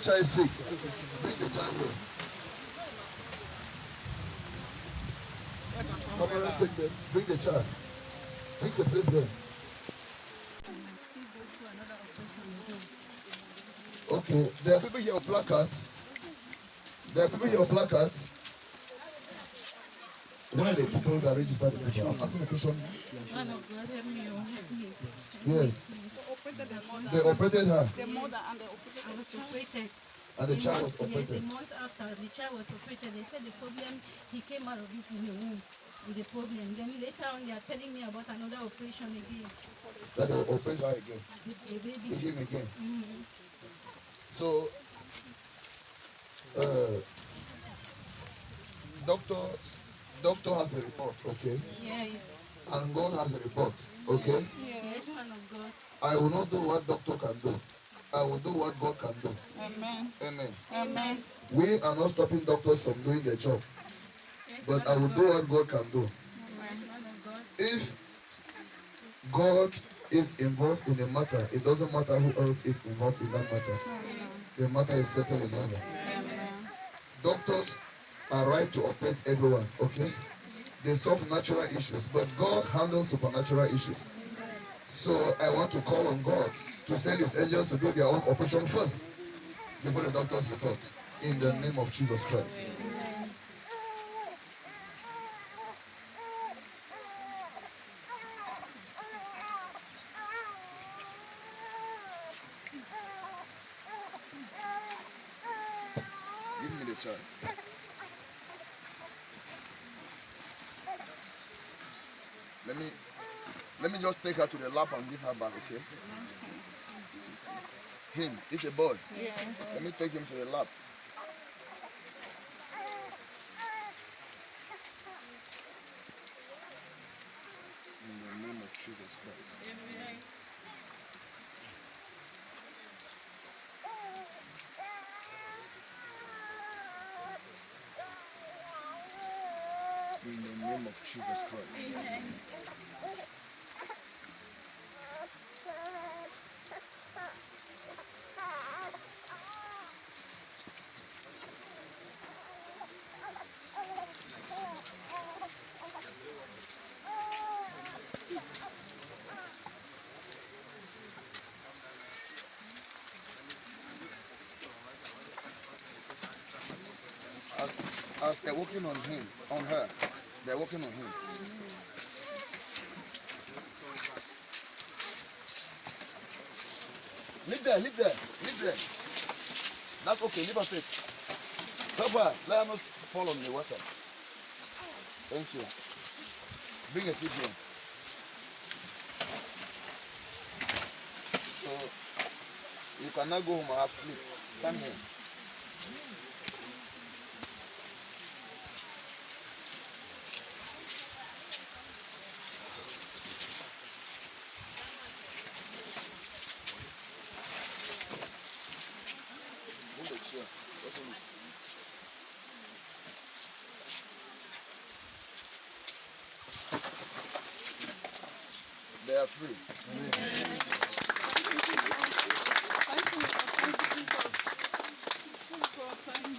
child is sick. Bring the child here. Come on, take them. Bring the child. Fix the place there. Okay, there are people here with placards. There are people here with placards. Where are the people that registered the people? I'm asking a question. Yes. They operated her. The mother and the operated. I was operated. And the child was Yes, operated. a month after the child was operated, they said the problem, he came out of it in the womb with the problem. Then later on, they are telling me about another operation again. That they will operate her again. A baby. Again. Mm-hmm. So, doctor has a report, okay? Yes. And God has a report, okay? Yes, man of God. I will not do what doctor can do. I will do what God can do. Amen. Amen. Amen. We are not stopping doctors from doing their job, Yes, but man I of will God. do what God can do. Yes, man of God. If God is involved in a matter, it doesn't matter who else is involved in that matter. The matter is settled in heaven. Amen. Doctors are right to operate everyone, okay? They solve natural issues, but God handles supernatural issues. So I want to call on God to send his angels to do their own operation first before the doctors report. In the name of Jesus Christ. Give me the child. Let me just take her to the lap and give her back, okay? Him, it's a boy. Yeah. Let me take him to the lap. In the name of Jesus Christ. In the name of Jesus Christ. As they're working on him, on her, they're working on him. Leave there. That's okay, leave her straight. Help her, let her not fall on the water. Thank you. Bring a seat here. So, you can now go home and have sleep. Stand here. Move the chair. Open it. They are free.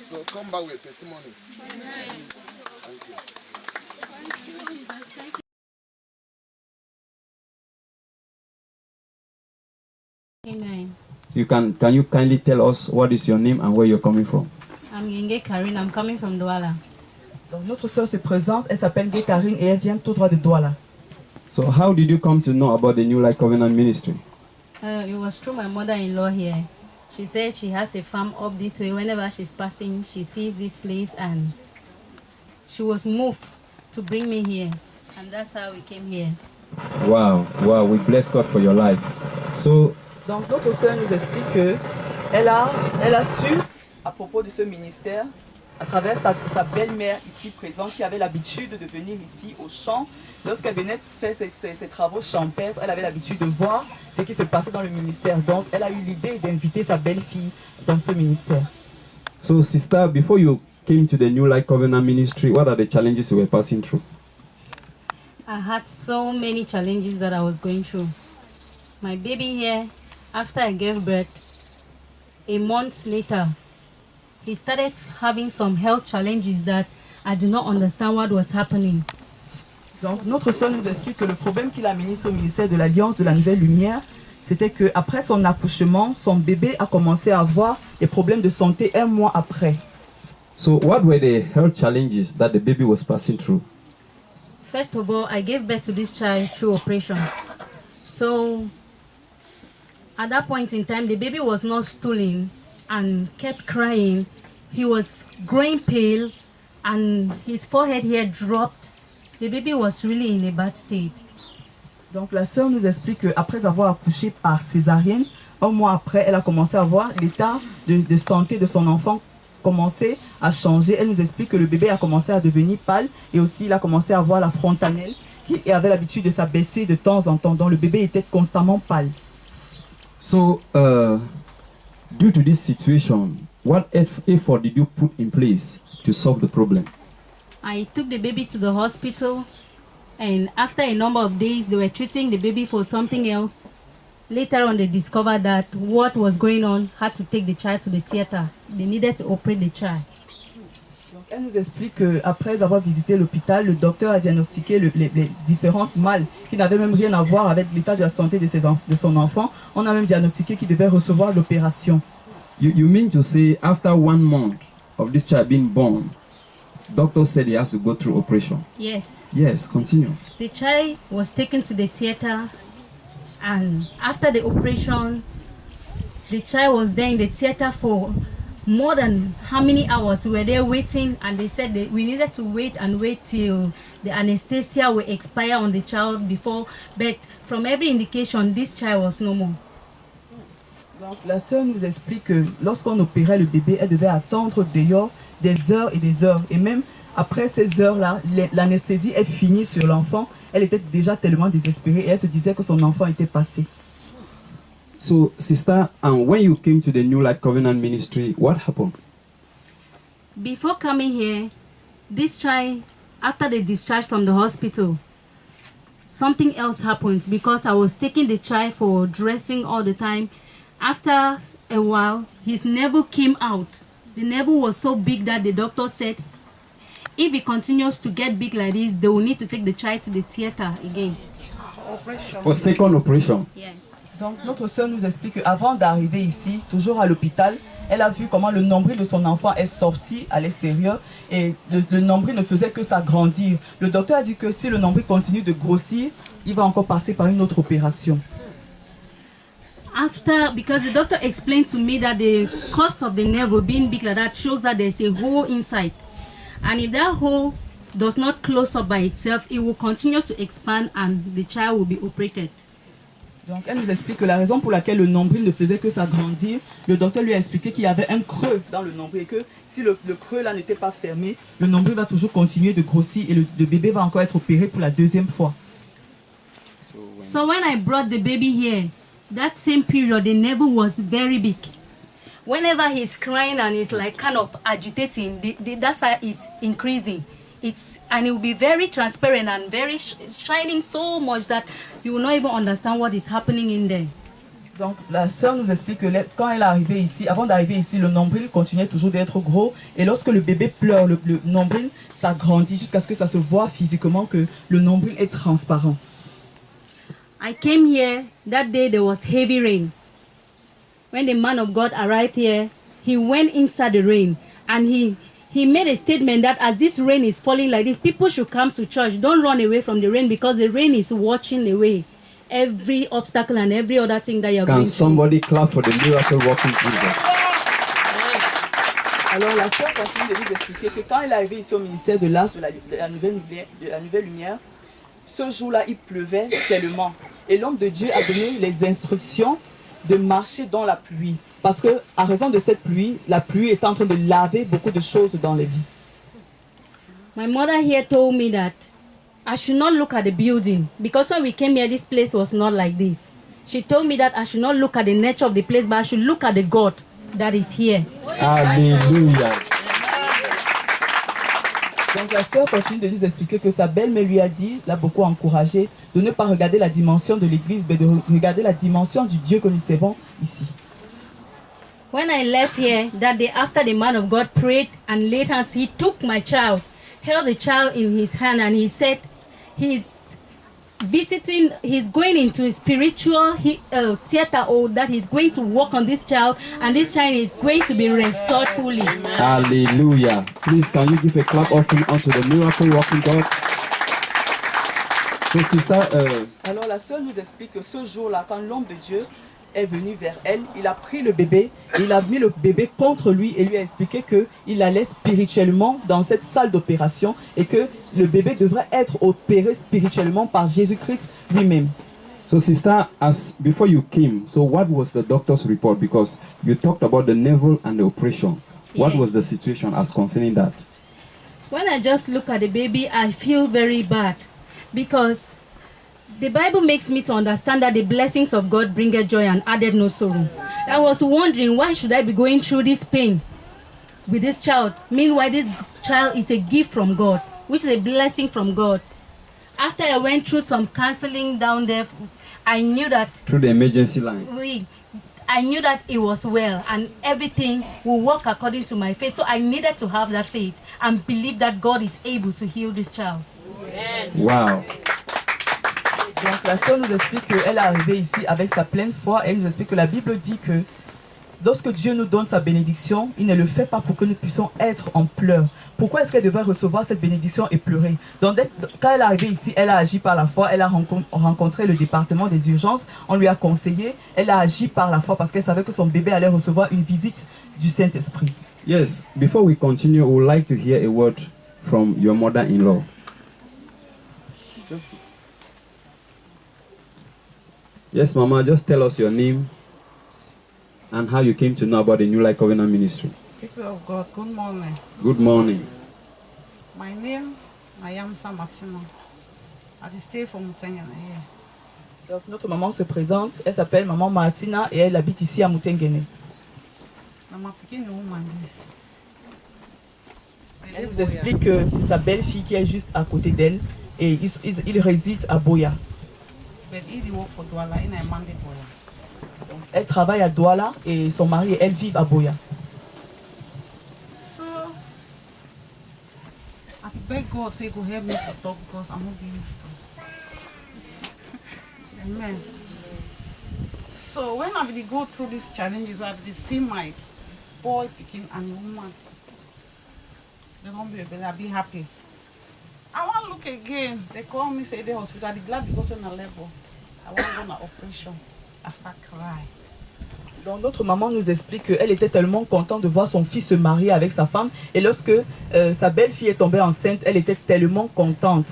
So come back with testimony. Thank you. Amen. Can you kindly tell us what is your name and where you're coming from? I'm Yenge Karine. I'm coming from Douala. Donc notre sœur se présente, elle s'appelle Gay Karine et elle vient tout droit de Douala. So how did you come to know about the New Life Covenant Ministry? It was through my mother-in-law here. She said she has a farm up this way. Whenever she's passing, she sees this place and she was moved to bring me here. And that's how we came here. Wow, we bless God for your life. So, Donc notre sœur nous explique que elle a su à propos de ce ministère à travers sa belle-mère ici présente qui avait l'habitude de venir ici au champ. Lorsqu'elle venait faire ses travaux champêtres, elle avait l'habitude de voir ce qui se passait dans le ministère. Donc elle a eu l'idée d'inviter sa belle-fille dans ce ministère. so sister, before you came to the New Life Covenant Ministry, what are the challenges you were passing through? I had so many challenges that I was going through. My baby here, after I gave birth, a month later, he started having some health challenges that I did not understand what was happening. Donc, notre soeur nous explique que le problème qu'il a amené au ministère de l'Alliance de la Nouvelle Lumière, c'était qu'après son accouchement, son bébé a commencé à avoir des problèmes de santé un mois après. So, what were the health challenges that the baby was passing through? First of all, I gave birth to this child through operation. So, at that point in time, the baby was not stooling and kept crying. He was growing pale and his forehead here dropped. The baby was really in a bad state. Donc la sœur nous explique qu'après avoir accouché par césarienne, un mois après, elle a commencé à voir l'état de santé de son enfant commencer à changer. Elle nous explique que le bébé a commencé à devenir pâle et aussi il a commencé à voir la fontanelle qui avait l'habitude de s'abaisser de temps en temps. Donc le bébé était constamment pâle. So, due to this situation, what effort did you put in place to solve the problem? I took the baby to the hospital, and after a number of days, they were treating the baby for something else. Later on, they discovered that what was going on had to take the child to the theater. They needed to operate the child. Donc, elle nous explique qu'après avoir visité l'hôpital, le docteur a diagnostiqué les différentes mal qui n'avaient même rien à voir avec l'état de la santé de son enfant. On a même diagnostiqué qu'il devait recevoir l'opération. You mean to say after 1 month of this child being born, doctor said he has to go through operation? Yes. Yes, continue. The child was taken to the theater, and after the operation, the child was there in the theater for more than how many hours. We were there waiting, and they said that we needed to wait till the anesthesia will expire on the child before, but from every indication, this child was no more. Donc la sœur nous explique que lorsqu'on opérait le bébé, elle devait attendre dehors des heures et des heures. Et même après ces heures-là, l'anesthésie est finie sur l'enfant. Elle était déjà tellement désespérée et elle se disait que son enfant était passé. So, sister, and when you came to the New Light Covenant Ministry, what happened? Before coming here, this child, after the discharge from the hospital, something else happened because I was taking the child for dressing all the time. After a while, his navel came out. The navel was so big that the doctor said, if it continues to get big like this, they will need to take the child to the theater again. For second operation? Yes. Donc notre sœur nous explique qu'avant d'arriver ici, toujours à l'hôpital, elle a vu comment le nombril de son enfant est sorti à l'extérieur et le nombril ne faisait que s'agrandir. Le docteur a dit que si le nombril continue de grossir, il va encore passer par une autre opération. After, because the doctor explained to me that the cost of the navel being big like that shows that there's a hole inside. And if that hole does not close up by itself, it will continue to expand and the child will be operated. Donc elle nous explique que la raison pour laquelle le nombril ne faisait que s'agrandir, le docteur lui a expliqué qu'il y avait un creux dans le nombril et que si le creux là n'était pas fermé, le nombril va toujours continuer de grossir et le bébé va encore être opéré pour la deuxième fois. So when I brought the baby here, that same period, the navel was very big. Whenever he's crying and he's like kind of agitating, that's how it's increasing. And it will be very transparent and very shining so much that you will not even understand what is happening in there. Donc la sœur nous explique que quand elle est arrivée ici, avant d'arriver ici, le nombril continuait toujours d'être gros et lorsque le bébé pleure, le nombril s'agrandit jusqu'à ce que ça se voit physiquement que le nombril est transparent. I came here, that day there was heavy rain. When the man of God arrived here, he went inside the rain and he made a statement that as this rain is falling like this, people should come to church. Don't run away from the rain because the rain is washing away every obstacle and every other thing that you're going through. Can somebody clap for the miracle working Jesus? Alors la sœur continue de nous expliquer que quand elle est arrivée ici au ministère de l'Arche de la Nouvelle Lumière, ce jour-là, il pleuvait tellement. Et l'homme de Dieu a donné les instructions de marcher dans la pluie. Parce que, à raison de cette pluie, la pluie est en train de laver beaucoup de choses dans les vies. My mother here told me that I should not look at the building. Because when we came here, this place was not like this. She told me that I should not look at the nature of the place, but I should look at the God that is here. Hallelujah. Donc la sœur continue de nous expliquer que sa belle-mère lui a dit, l'a beaucoup encouragé, de ne pas regarder la dimension de l'église, mais de regarder la dimension du Dieu que nous servons ici. When I left here that day after the man of God prayed and laid hands, he took my child, held the child in his hand, and he said he's going into a spiritual theater, or that he's going to work on this child, and this child is going to be restored fully. Hallelujah. Please, can you give a clap offering unto the miracle working God? So, sister, Alors la sœur nous explique que ce jour-là, quand l'homme de Dieu est venu vers elle, il a pris le bébé, il a mis le bébé contre lui et lui a expliqué qu'il allait spirituellement dans cette salle d'opération et que le bébé devrait être opéré spirituellement par Jésus-Christ lui-même. so sister, as before you came, so what was the doctor's report? Because you talked about the navel and the operation. What Yeah. was the situation as concerning that? When I just look at the baby, I feel very bad, because the Bible makes me to understand that the blessings of God bringeth joy and added no sorrow. I was wondering, why should I be going through this pain with this child? Meanwhile, this child is a gift from God, which is a blessing from God. After I went through some counseling down there, I knew that Through the emergency line. I knew that it was well and everything will work according to my faith. So I needed to have that faith and believe that God is able to heal this child. Wow. Donc la sœur nous explique qu'elle est arrivée ici avec sa pleine foi et elle nous explique que la Bible dit que lorsque Dieu nous donne sa bénédiction, il ne le fait pas pour que nous puissions être en pleurs. Pourquoi est-ce qu'elle devrait recevoir cette bénédiction et pleurer? Donc, quand elle est arrivée ici, elle a agi par la foi, elle a rencontré le département des urgences, on lui a conseillé, elle a agi par la foi parce qu'elle savait que son bébé allait recevoir une visite du Saint-Esprit. Yes, before we continue, we would like to hear a word from your mother-in-law. Yes, Mama, just tell us your name and how you came to know about the New Life Covenant Ministry. People of God, good morning. Good morning. My name, Mayamsa Martina. I stay from Mutengene here. Donc notre maman se présente, elle s'appelle Maman Martina et elle habite ici à Mutengene. I'm a picking woman. This. Elle vous explique que c'est sa belle-fille qui est juste à côté d'elle et il réside à Boya. But he work for Douala in a Monday Boya. Elle travaille à Douala et son mari et elle vivent à Boya. So, I beg God say go help me to talk because I'm not used to. Amen. So when I really go through these challenges, I really see my boy picking and woman. They don't be able to be happy. I want to look again. They call me, say the hospital. I'm glad because on a level. I want to go on an operation. I start crying. Donc notre maman nous explique qu'elle était tellement contente de voir son fils se marier avec sa femme et lorsque sa belle-fille est tombée enceinte, elle était tellement contente.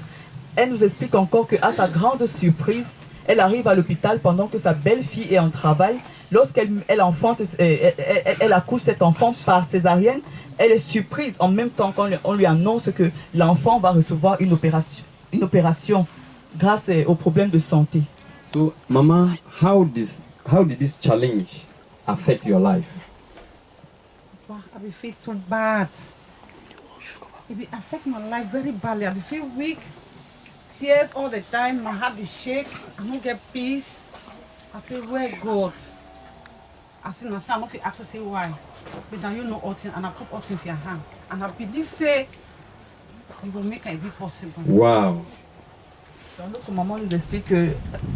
Elle nous explique encore qu'à sa grande surprise, elle arrive à l'hôpital pendant que sa belle-fille est en travail. Lorsqu'elle elle accouche cet enfant par césarienne, elle est surprise en même temps qu'on lui annonce que l'enfant va recevoir une opération grâce aux problèmes de santé. So, Mama, how did this challenge affect your life? Wow, I feel so bad. It affect my life very badly. I feel weak, tears all the time. My heart is shake. I don't get peace. I say, where God? I say, no, I don't feel ask to say why. But now you know all things, and I put all things in your hand. And I believe, say, you will make it be possible. Wow. Donc, notre maman nous explique que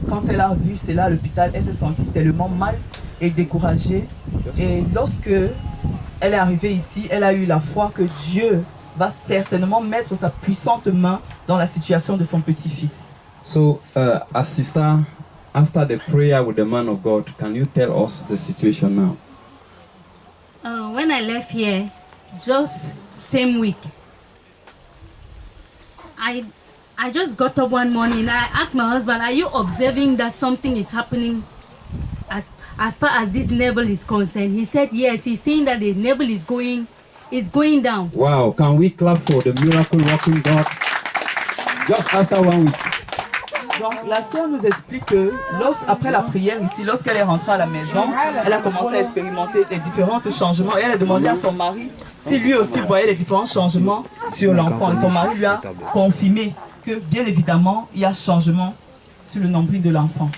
quand elle a vu cela à l'hôpital, elle s'est sentie tellement mal et découragée. Et lorsque elle est arrivée ici, elle a eu la foi que Dieu va certainement mettre sa puissante main dans la situation de son petit-fils. So, as sister, after the prayer with the man of God, can you tell us the situation now? When I left here, just same week, I just got up one morning. I asked my husband, "Are you observing that something is happening as far as this navel is concerned?" He said, "Yes." He's seeing that the navel is going down. Wow, can we clap for the miracle working God? Just after 1 week. Donc la sœur nous explique que après la prière ici, lorsqu'elle est rentrée à la maison, elle a commencé à expérimenter les différents changements et elle a demandé à son mari si lui aussi voyait les différents changements sur l'enfant. Et son mari lui a confirmé que bien évidemment il y a changement sur le nombril de l'enfant.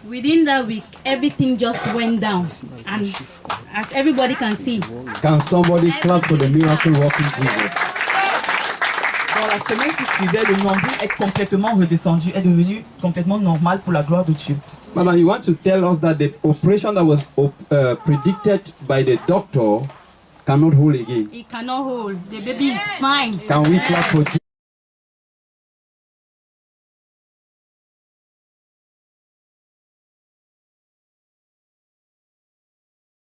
Within that week, everything just went down. And as everybody can see, Can somebody clap for the miracle working Jesus? Dans la semaine qui suivait, le nombril est complètement redescendu, est devenu complètement normal pour la gloire de Dieu. Madam, you want to tell us that the operation that was predicted by the doctor cannot hold again? it cannot hold. The baby is fine. Can we clap for Jesus?